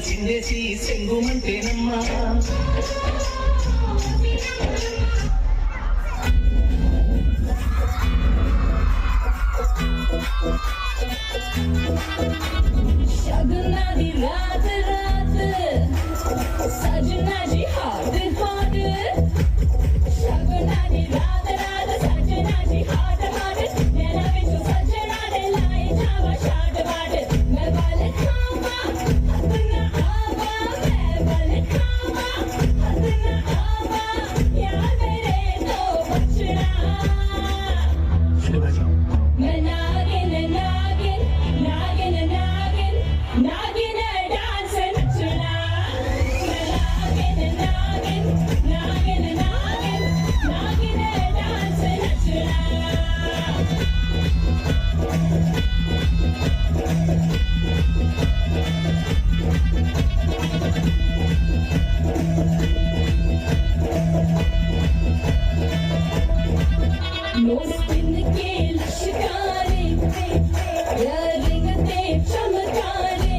చిందేసి సెంగుమంటేనమ్మా शगुना दी रात रात सजना जी हाथ हाथ शगुना दी रात रात सजना जी हाथ हाथ मेरा बिचू सजना दे लाई जावा शाट बाट मैं बल खावा अपना आवा मैं बल खावा अपना आवा यार मेरे तो बचना मैं नागिन नागिन नागिन नागिन नागिन डांस नचना मैं नागिन नागिन नागिन नागिन नागिन डांस नचना मोस्तिन के लश्कारे या रिंगते चमकारे